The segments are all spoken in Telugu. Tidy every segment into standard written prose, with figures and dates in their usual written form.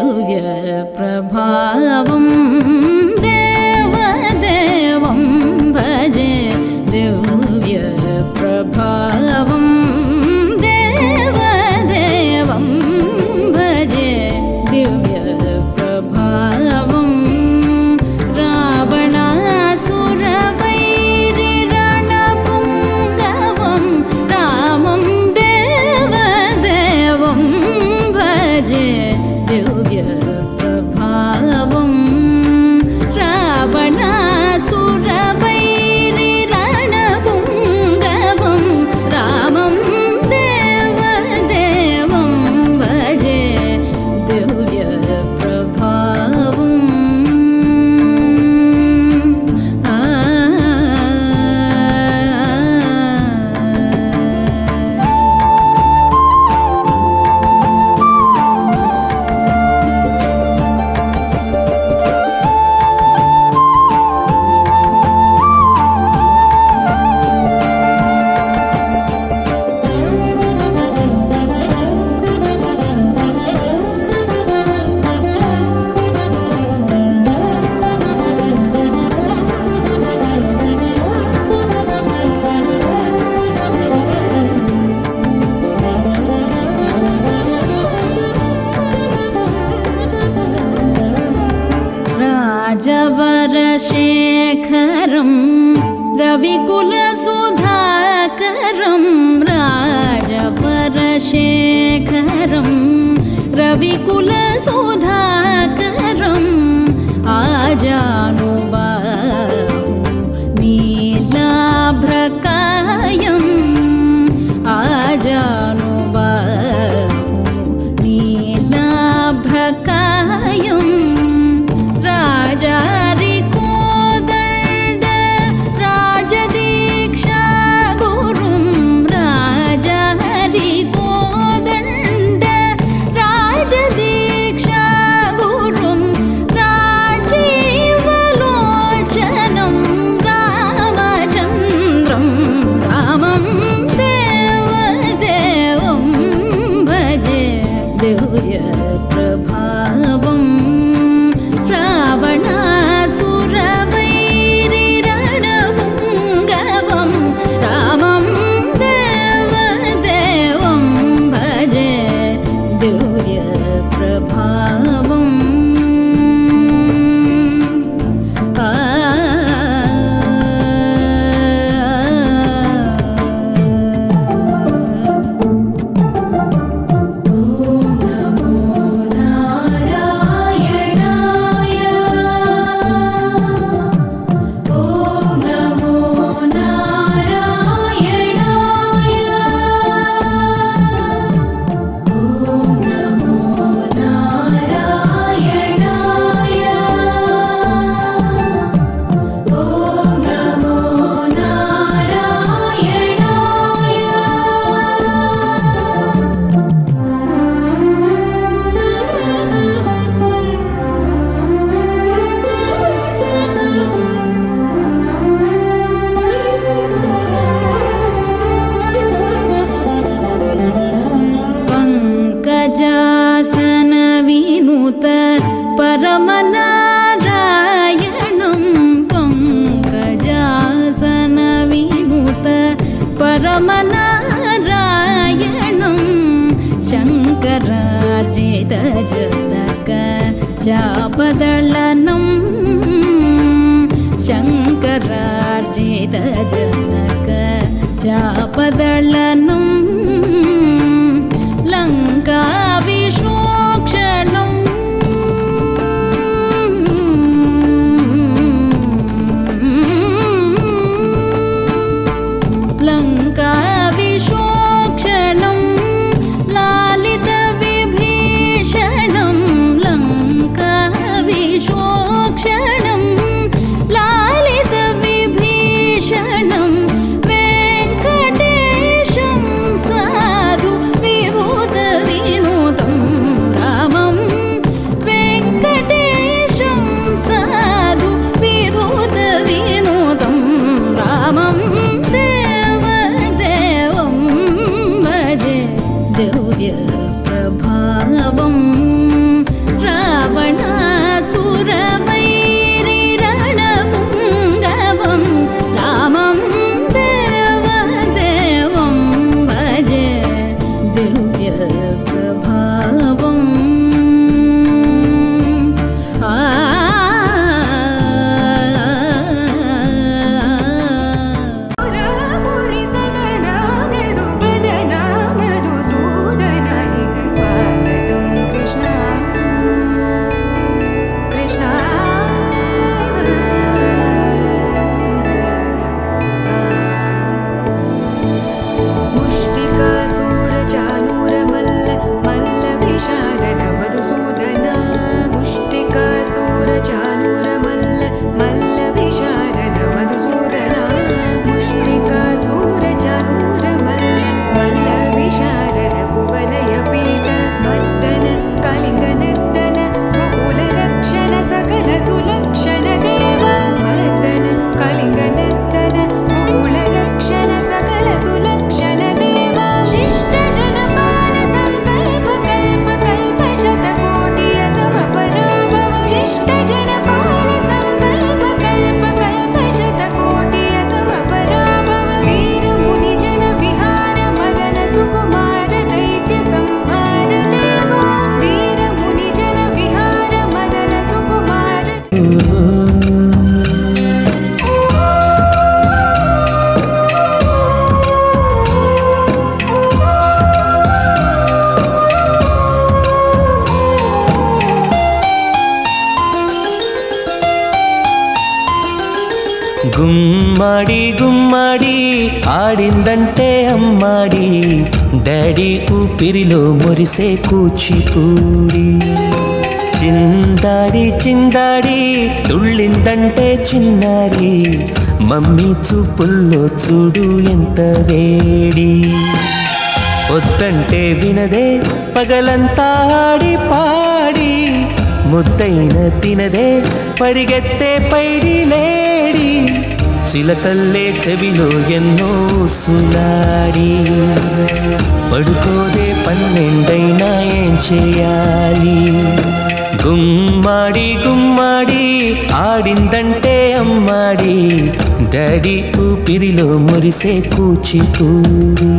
दिव्य प्रभावं देवदेवं भजे दिव्य प्रभावं देवदेवं भजे दिव्य प्रभावं रावणासुरवैरिरणपुङ्गवं रामं देवदेवं भजे दिव्य प्रभावं रावणासुरवैरिरणपुङ्गवं रामं देवदेवं भजे दिव्य प्रभावं राजवरशेखरं रविकुलसुधाकरं राजवरशेखरं रविकुलसुधाकरं आजानुबाहु नीलाभ्रकायं आजानुबाहु नीलाभ्रकायं राजारिकोदण्ड राजदीक्षा गुरुं राजहरिकोदण्ड राजदीक्षा गुरुं राजीवलोचनं रामचन्द्रं रामं देवदेवं भजे दिव्य प्रभावं रावणासुरवैरिरणपुङ्गवं रामं देवदेवं भजे दिव्य प्रभावं पंकजासन विनुत परमनारायणं पंकजासन विनुत परमनारायणं शङ्करार्जितजनक चापदलनं शङ्करार्जितजनक चापदलनं लङ्काविशोक्षणं लङ्काविशोक्षणं लालितविभीषणं लङ्काविशोक्षणं लालितविभीषणं वेङ्कटेशं साधु विभूतविनुतं గుమ్మడి గుమ్మడి ఆడిందంటే అమ్మాడి డాడీ ఊపిరిలో మురిసే కూచిపూడి చిందాడి చిందాడి తుళ్ళిందంటే చిన్నారి మమ్మీ చూపుల్లో చూడు ఎంత వేడి వద్దంటే వినదే పగలంతా ఆడి పాడి ముద్దైన తినదే పరిగెత్తే పైడి లేడి చిలకల్లే చెవిలో ఎన్నో సులాడి పడుకోదే పన్నెండైనా ఏం చేయాలి గుమ్మాడి గుమ్మాడి ఆడిందంటే అమ్మాడి డాడీ ఊపిరిలో మురిసే కూచిపూడి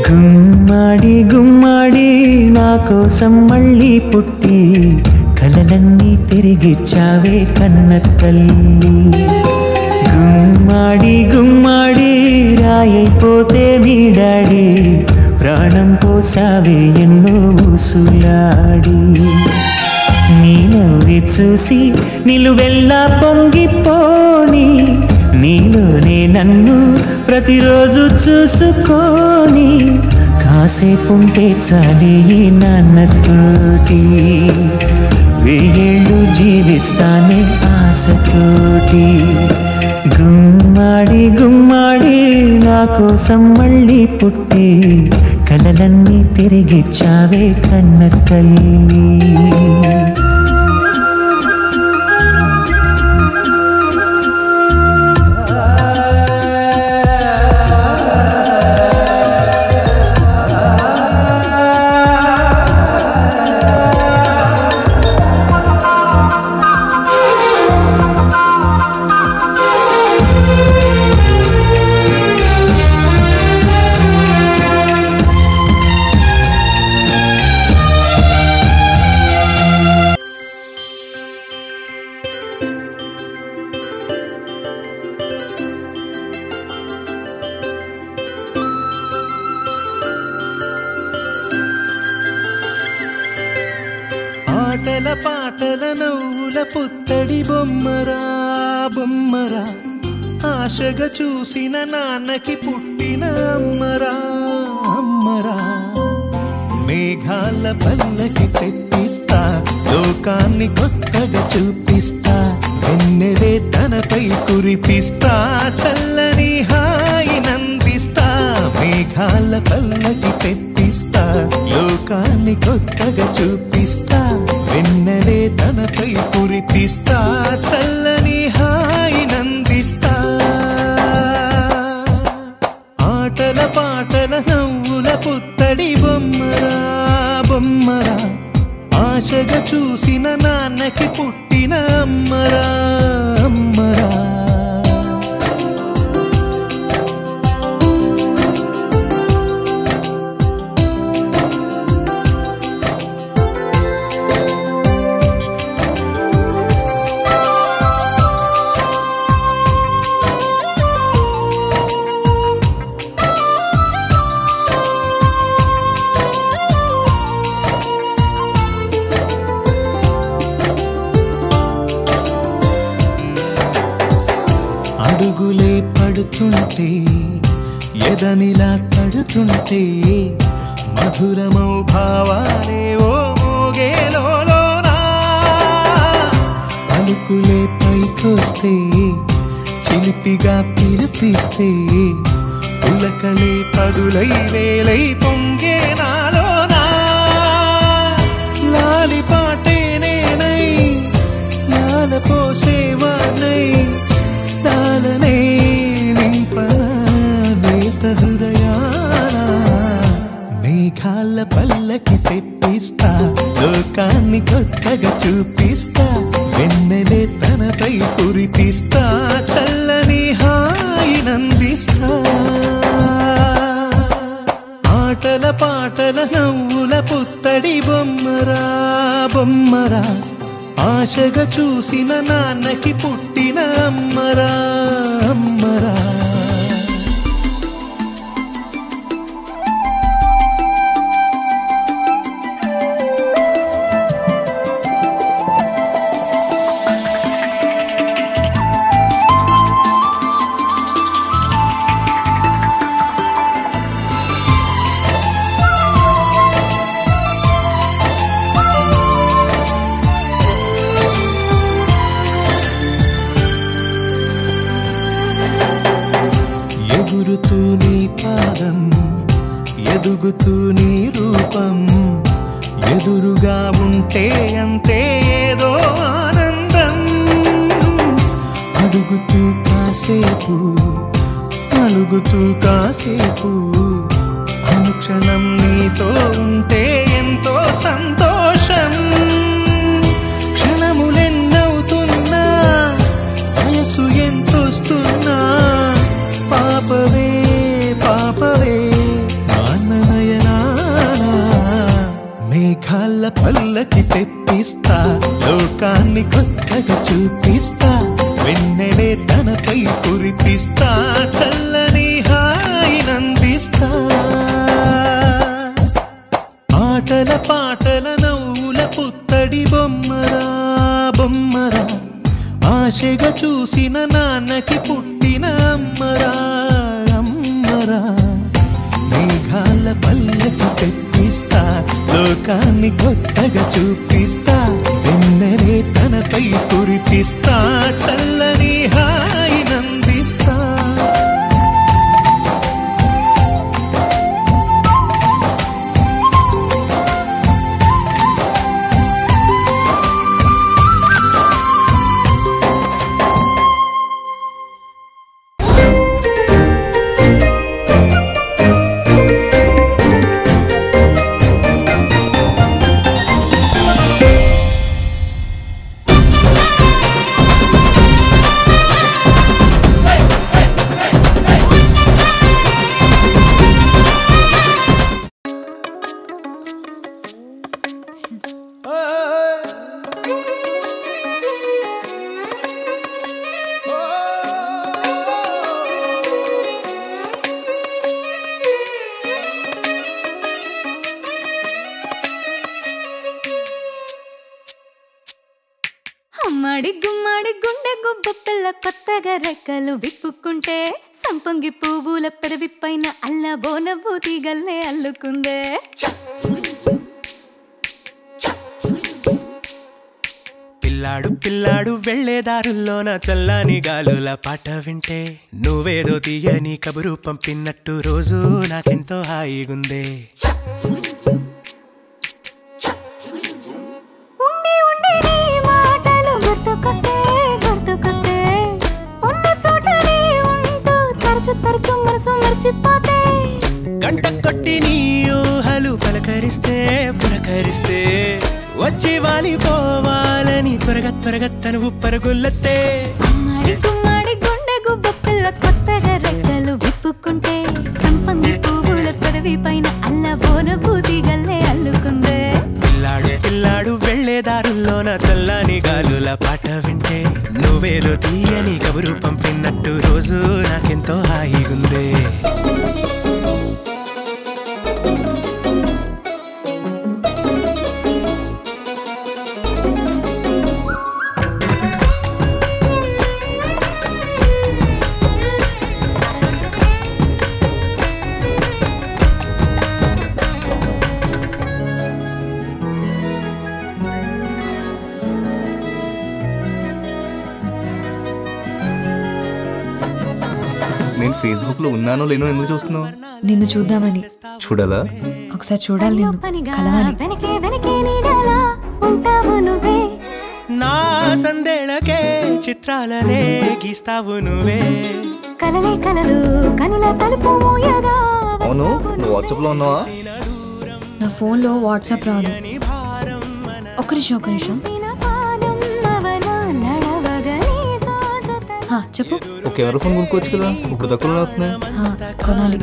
గుమ్మాడి గుమ్మాడి నా కోసం మళ్ళీ పుట్టి కలలన్నీ తిరిగిచ్చావే కన్న తల్లి గుమ్మాడి గుమ్మాడి రాయైపోతే మీ డాడీ ప్రాణం పోసావే ఎన్నో ఊసులాడి నీ నవ్వి చూసి నిలువెల్లా పొంగిపోని నీలోనే నన్ను ప్రతిరోజు చూసుకొని కాసేపుంటే చాలి నాన్నతోటి వెయ్యేళ్ళు జీవిస్తానే ఆశతోటి గుమ్మాడి గుమ్మాడి నా కోసం మళ్ళీ పుట్టి కలలన్నీ తిరిగిచ్చావే కన్న తల్లి ఆటల పాటల నవ్వుల పుత్తడి బొమ్మరా బొమ్మరా ఆశగా చూసిన నాన్నకి పుట్టిన అమ్మరా అమ్మరా మేఘాల పల్లకి తెప్పిస్తా లోకాన్ని కొత్తగా చూపిస్తా వెన్నెలే తనపై కురిపిస్తా చల్లని హాయినందిస్తా మేఘాల పల్లకి తెప్పిస్తా లోకాన్ని కొత్తగా చూపిస్తా వెన్నెలే తనపై కురిపిస్తా చల్లని హాయినందిస్తా ఆటల పాటల నవ్వుల పుత్తడి బొమ్మరా బొమ్మరా ఆశగా చూసిన నాన్నకి పుట్టిన అమ్మరా అమ్మరా పిడుగులే పడుతుంటే ఎదనిలా తడుతుంటే మధురమౌ భావాలే ఓ మోగేలోనా పలుకులే పైకొస్తే చిలిపిగా పిలిపిస్తే పులకలే పదులై వేలై పొంగే నాలోనా లాలి పాటే నేనై లాల పోసేవానై లాలనే నింపనేత హృదయాన మేఘాల పల్లకి తెప్పిస్తా లోకాన్ని కొత్తగా చూపిస్తా వెన్నెలే తనపై కురిపిస్తా చల్లని హాయినందిస్తా ఆటల పాటల నవ్వుల పుత్తడి బొమ్మరా బొమ్మరా ఆశగా చూసిన నాన్నకి పుట్టిన అమ్మరా అమ్మరా ఎగురుతూ నీ పాదం ఎదుగుతూ నీ రూపం ఎదురుగా ఉంటే అంతే ఏదో ఆనందం అడుగుతూ కాసేపు అలుగుతూ కాసేపు అనుక్షణం నీతో ఉంటే ఎంతో సంతోషం క్షణములెన్నవుతున్నా వయసు ఎంతొస్తున్నా పాపవే పాపవే నాన్ననయనానా మేఘాల పల్లకి తెప్పిస్తా లోకాన్ని కొత్తగా చూపిస్తా వెన్నెలే తనపై కురిపిస్తా చల్లని హాయినందిస్తా ఆటల పాటల నవ్వుల పుత్తడి బొమ్మరా బొమ్మరా ఆశగా చూసిన నాన్నకి పుట్టిన అమ్మరా అమ్మరా మేఘాల పల్లకి తెప్పిస్తా లోకాన్ని కొత్తగా చూపిస్తా వెన్నెలే తనపై కురిపిస్తా చల్లని హాయినందిస్తా అమ్మడి గుమ్మడి గుండె గుబ్బ పిల్ల కొత్తగా రెక్కలు విప్పుకుంటే సంపంగి పువ్వుల పెదవి పైన అల్ల బోనబూతి గల్లే అల్లుకుందే పిల్లాడు పిల్లాడు వెళ్లేదారుల్లోన చల్లని గాలుల పాట వింటే నువ్వేదో తీయని కబురు పంపినట్టు రోజు నాకెంతో హాయిగుందే గంట కొట్టి నీ ఊహలు పలకరిస్తే పులకరిస్తే వచ్చి వాలిపోవాలని త్వరగా త్వరగా తనువు పరుగులెత్తే అమ్మడి గుమ్మడి గుండె గుబ్బ పిల్ల కొత్తగా రెక్కలు విప్పుకుంటే సంపంగి పువ్వుల పెదవి పైన అల్ల బోనబూతి గల్లే అల్లుకుందే పిల్లాడు పిల్లాడు వెళ్లేదారుల్లోన చల్లని గాలుల పాట వింటే నువ్వేదో తీయని కబురు పంపినట్టు రోజు నాకెంతో హాయిగుందే నేను ఫేస్బుక్ లో ఉన్నానో లేనో ఎందుకు చూస్తున్నావు? నిన్ను చూద్దామని. చూడాలా? ఒకసారి చూడాలి, నిన్ను కలవాలి. వెనకే వెనకే నీడలా ఉంటావు నువ్వే, నా సందేళకే చిత్రాలనే గీస్తావు నువ్వే, కలలే కలలు కనుల తలుపు మూయగా. అవును, నువ్వు వాట్సాప్ లో ఉన్నావా? నా ఫోన్ లో వాట్సాప్ రాదు. ఒక్క నిమిషం. చెప్పు. ఒక కెమెరా ఫోన్ కొనుక్కోవచ్చు కదా, ఇప్పుడు తక్కువ అవుతున్నాయి. కొనాలి.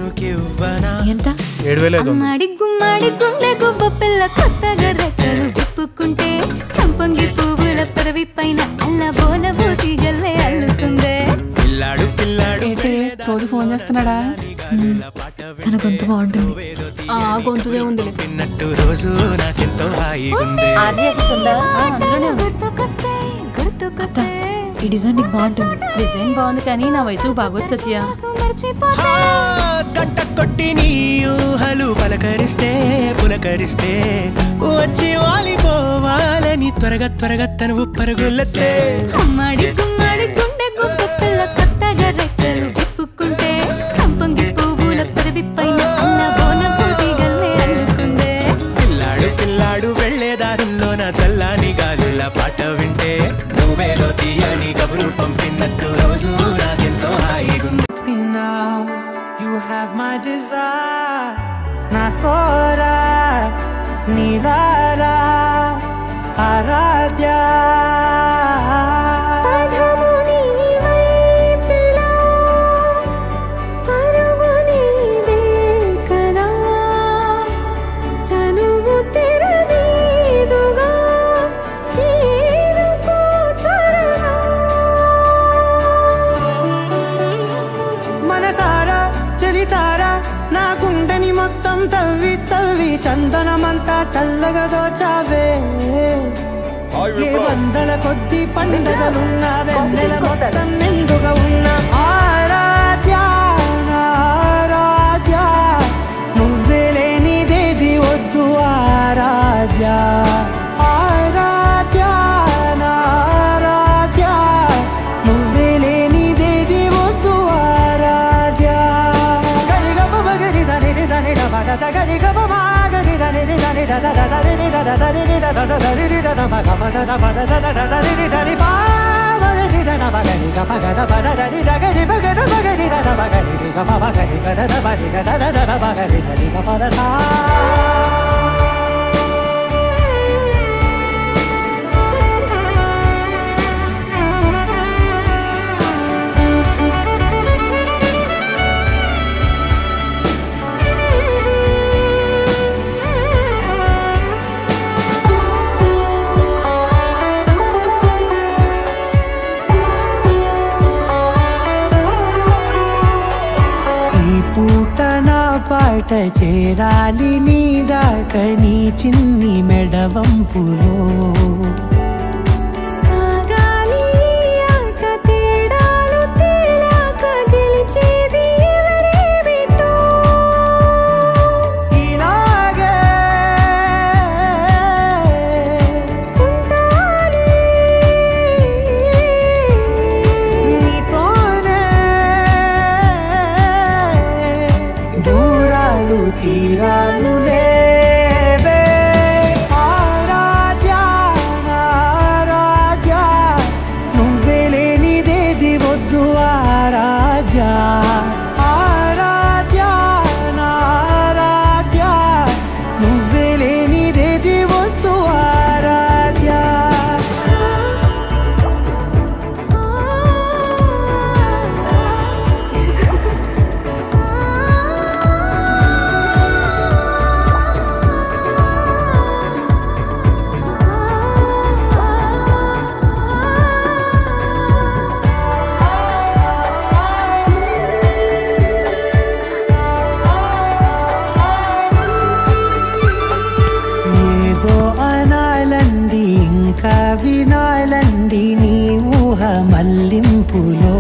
ఎంత? 7,000. గుమ్మడి గుమ్మడి గుండె గుబ్బ పిల్ల కొత్తగా రెక్కలు విప్పుకుంటే సంపంగి పువ్వుల పరవి పైన అల్లబోన బూసి గల్లే అల్లుతుందే. పిల్లాడు పిల్లాడు రోజు ఫోన్ చేస్తున్నాడా? తన గొంతు బాగుంటుంది. ఆ గొంతుదే ఉంది. విన్నట్టు రోజు నాకెంతో హాయిగుంది. గుర్తుకొస్తే గుర్తుకొస్తే ఈ డిజైన్ నీకు బాగుంటుంది. డిజైన్ బాగుంది కానీ నా వయసు బాగోదు సత్య. మర్చిపోతే గంట కొట్టి నీ ఊహలు పలకరిస్తే పులకరిస్తే వచ్చి వాలిపోవాలని త్వరగా త్వరగా తనువు పరుగులెత్తే. గుమ్మడి గుమ్మడి గుండె గుబ్బ పిల్ల కొత్తగా రెక్కలు విప్పుకుంటే సంపంగి పువ్వుల పరవి పైన అల్లబోన బూసి గల్లే అల్లుతుందే. పిల్లాడు పిల్లాడు వెళ్ళేదారుల్లోన చల్లని గాలుల పాట వింటే నువ్వేలో తీయని కబురు పంపినట్టు రోజు నాకెంతో హాయిగుంది. నా కోరా నీలారా ఆరాధ్య మొత్తం తవ్వి తవ్వి చందనమంతా చల్లగా దోచావే. ఏ వందల కొద్ది పండుగలున్నా వెన్నెల మొత్తం నిండుగా ఉన్న ఆరాధ్య ఆరాధ్య నువ్వే లేనిదేది వద్దు ఆరాధ్య ఆరాధ్య ఆరాధ్య నువ్వే లేనిదేది వద్దు ఆరాధ్య. గరి గమ గరి దని దని దని పాట చేరాలి నీ దాకా నీ చిన్ని మెడవంపులో తీరాలు లేవే ఆరాధ్య ఆరాధ్య నువ్వే లేనిదేది వద్దు ఆరాధ్య ఆరాధ్య ఆరాధ్య నువ్వే లేనిదేది వద్దు ఆరాధ్య. ఇంకా వినాలండి నీ ఊహ మల్లింపులో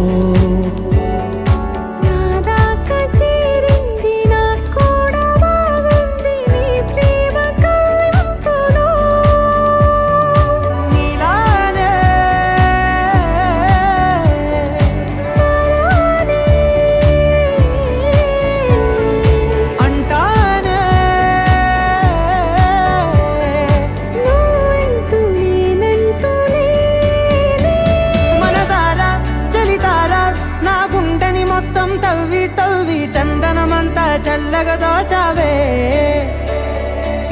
మెల్లగా దోచావే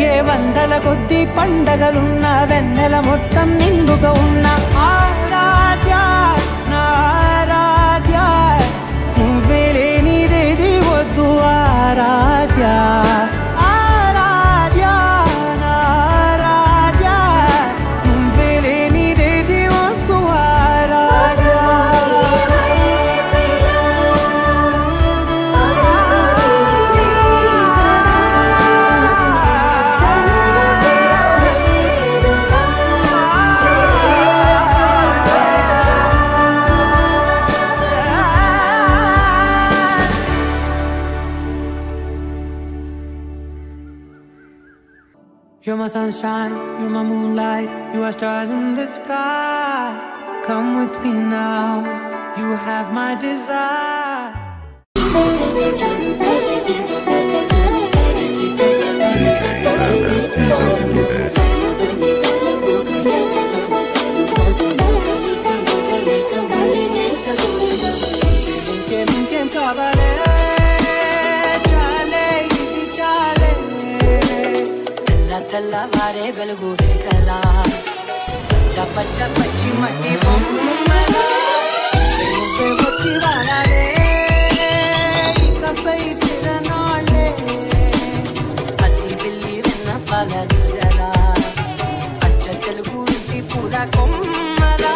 ఏ వందల కొద్ది పండగలున్న వెన్నెల మొత్తం నిండుగా ఉన్న ఆరాధ్య నా ఆరాధ్య నువ్వే లేనిదేది వద్దు ఆరాధ్య ఆరాధ్య నా ఆరాధ్య నువ్వే లేనిదేది వద్దు ఆరాధ్య You're my sunshine, you're my moonlight, you are stars in the sky. Come with me now, you have my desire. ఇంకేం కావాలే చాలే ఇది చాలే తెల్లవారే వెలుగు రేఖలా పచ్చ పచ్చి మట్టి బొమ్మలా వచ్చి వాడాలే ఇకపై తిరనాళ్ళే అల్లి బిల్లి వెన్న పాల దూరలా పచ్చ తెలుగు ఇంటి పూల కొమ్మలా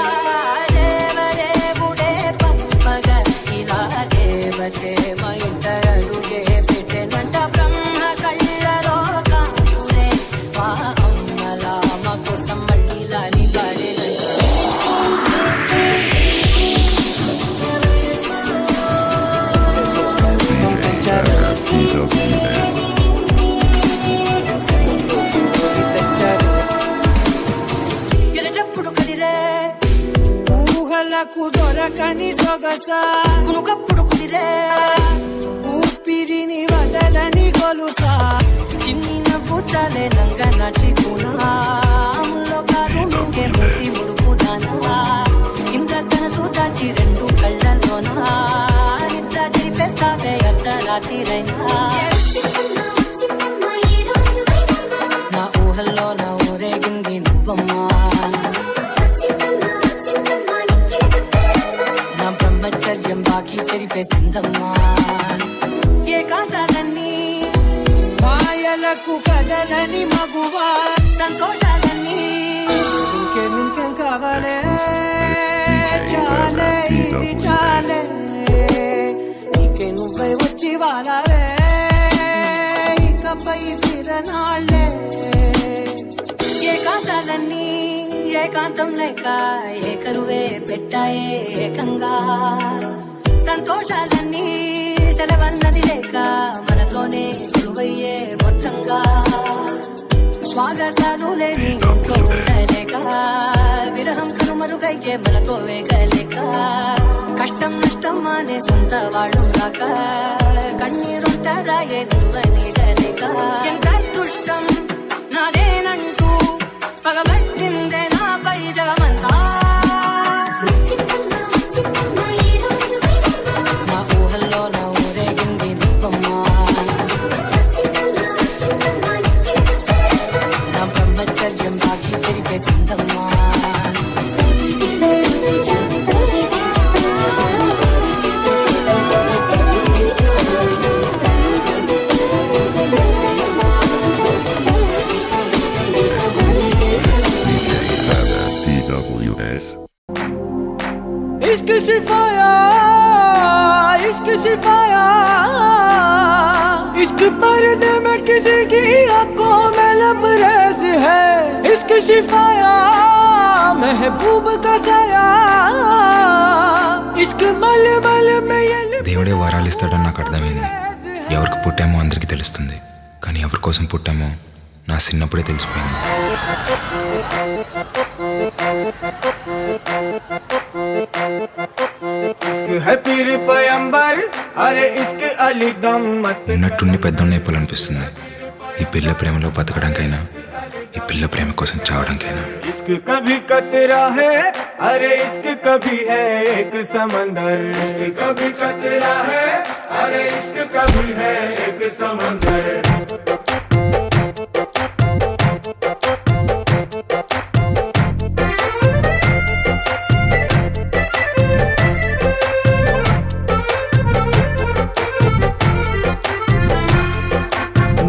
దేవదేవుడే పంపగా ఇలా దేవతే మా ఇంట అడుగే పెట్టెనంట బ్రహ్మ కళ్ళలో కాదులే మా అమ్మలా మా కోసం మళ్ళీ లాలి ఎరచప్పుడు కదిరే ఊహలకు దొరకని సొగస కునుకప్పుడు కుదిరే ఊపిరిని వదలని గొలుసా చిన్ని నవ్వు చాలే నంగ నడుచుకున్నాములో కారు నింగే మూతి ముడుపు దానా ఇంద్రధనసు దాచి రెండు కళ్ళలోనా నిద్ర జరిపేస్తావే అర్ధరాత్రిరైనా నా ఊహల్లో నా ఊరేగింది నువ్వమ్మా నా బ్రహ్మచర్యం బాకీ చెరిపేసిందమ్మా ఏకాంతాలన్నీ మాయలకు కదలని మగువా సంతోషాలన్నీ ఇంకేం కావాలే చాలే ఇది చాలే నీకే నువ్వై వచ్చి వాడాలే ఇకపై తిరనాళ్ళే ఏకాంతాలన్నీ ఏకాంతం లేక ఏకరువే పెట్టాయే ఏకంగా సంతోషాలన్నీ సెలవన్నది లేక మనతోనే గురువయ్యే మొత్తంగా స్వాగతాలు లేని ఇంట్లో ఉండలేక విరహం కనుమరుగయ్యే మనతో వేగలేక కష్టం నష్టం అనే సొంత వాడు రాక కన్నీరుంటారాయే నువ్వనీడలేక ఎంత దుష్టం నాదేనంటూ పగబట్టిందే నాపై జగమంతా నా ఊహల్లో నా ఊరేగింది నువ్వమ్మా నా బ్రహ్మచర్యం బాకీ చెరిపేసిందమ్మా इश्क सिफाया इश्क पर्दे में किसी की आंखों में लबरेज है इश्क सिफाया महबूब का साया इश्क मल मल में దేవుడే వరాలు ఇస్తాడని నాకు అర్థమైంది. ఎవరికి పుట్టామో అందరికీ తెలుస్తుంది, కానీ ఎవరి కోసం పుట్టామో నా చిన్నప్పుడే తెలిసిపోయింది. ఉన్నట్టుండి పెద్దోడిని అయిపోవాలనిపిస్తుంది. ఈ పిల్ల ప్రేమలో బతకడానికైనా, ఈ పిల్ల ప్రేమ కోసం చావడానికైనా. इश्क कभी कतरा है, अरे इश्क कभी है एक समंदर. इश्क कभी कतरा है, अरे इश्क का भी है एक समंदर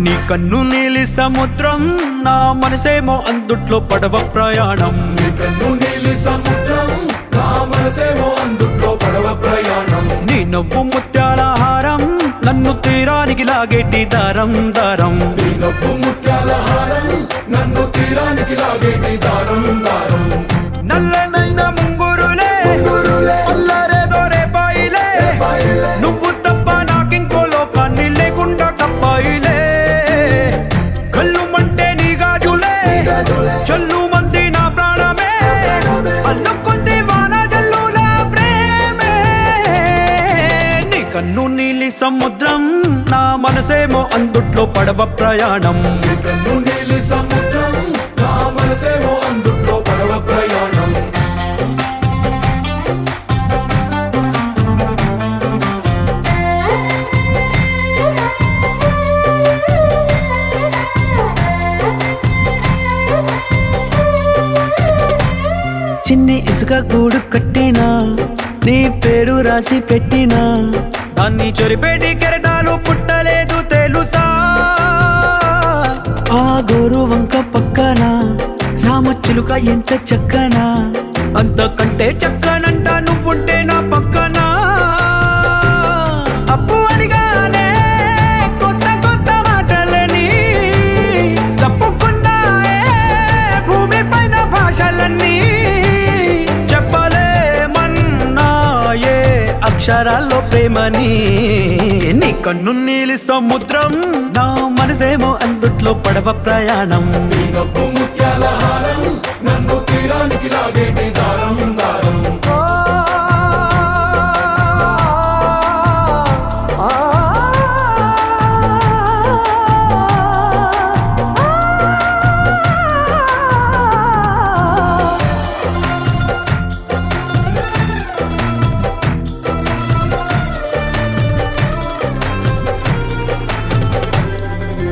నీ కన్ను నీలి సముద్రం నా మనసేమో అందుట్లో పడవ ప్రయాణం నీ కన్ను నీలి సముద్రం నా మనసేమో అందుట్లో పడవ ప్రయాణం నీ నవ్వు ముత్యాల హారం నన్ను తీరానికి లాగేటి దారం దారం నీ నవ్వు ముత్యాల హారం నన్ను తీరానికి లాగేటి దారం దారం నల్లనైన ముంగురులే అల్లరేదో రేపాయిలే నువ్వు తప్ప నాకింకో లోకాన్ని లేకుండా కప్పాయిలే కళ్ళు మంటే నీ గాజులే చల్లు మంది నా ప్రాణమే అల్లుకుంది వాన జల్లుల ప్రేమే నీ కన్ను నీలి సముద్రం నా మనసేమో అందుట్లో పడవ ప్రయాణం నీ కన్ను నీలి సముద్రం నా మనసేమో అందుట్లో పడవ ప్రయాణం చిన్ని ఇసుక గూడు కట్టినా నీ పేరు రాసి పెట్టినా దాన్ని చొరిపేటి కెరటాలు పుట్టలేదు తెలుసా ఆ గోరు వంక పక్కన రామచిలుక ఎంత చక్కనా అంతకంటే చక్కనంట నువ్వుంటే నా పక్కన అప్పు అడిగానే కొత్త కొత్త మాటలని తప్పుకున్నాయే భూమి పైన భాషలన్నీ చెప్పలేమన్నాయే అక్షరాల్లో ప్రేమని నీ కన్ను నీలి సముద్రం నా మనసేమో అందుట్లో పడవ ప్రయాణం నీ నవ్వు ముత్యాల హారం నన్ను తీరానికి లాగేటి దారం దారం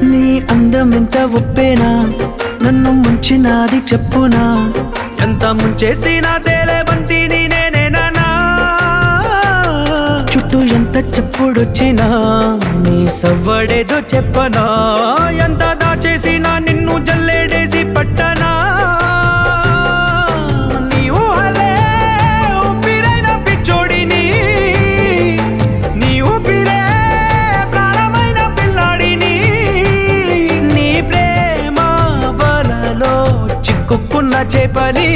నీ అందం ఎంత ఒప్పేనా నన్ను ముంచినాది చెప్పునా ఎంత ముంచేసినా తేలేవంతి నేనేనా చుట్టూ ఎంత చెప్పుడొచ్చినా నీ సవ్వడేదో చెప్పనా ఎంత దాచేసినా నిన్ను జల్లేడేసి పట్టనా నీ ఊహలే ఊపిరైన పిచ్చోడిని నీ ఊపిరే ప్రాణమైన పిల్లాడిని నీ ప్రేమ వలలో చిక్కుకున్న చేపని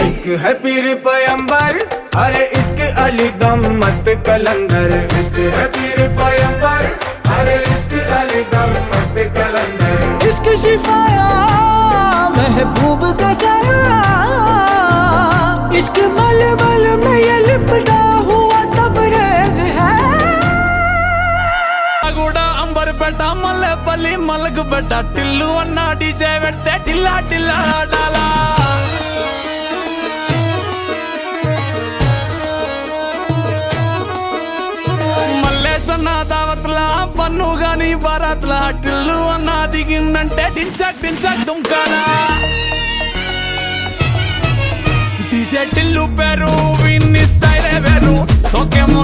इश्क है पीर पैगंबर अरे इश्क अली दम मस्त कलंदर इश्क है पीर पैगंबर अरे इश्क अली दम मस्त कलंदर इश्क शिफाया महबूब का साया इश्क मलमल में ये लिपटा हुआ तबरेज है गुड़ा अंबर बेटा मल्ले पल्ली मलक बेटा टिल्लू अन्ना डीजे बेटे टिल्ला टिल्ला डाला దావత్లా పన్ను గాని బారాత్లా టిల్లు అన్నా దిగిందంటే టించక్ టించక్ దుంకానా డీజే టిల్లు పేరు విన్ని స్టైలే వేరు సోకేమో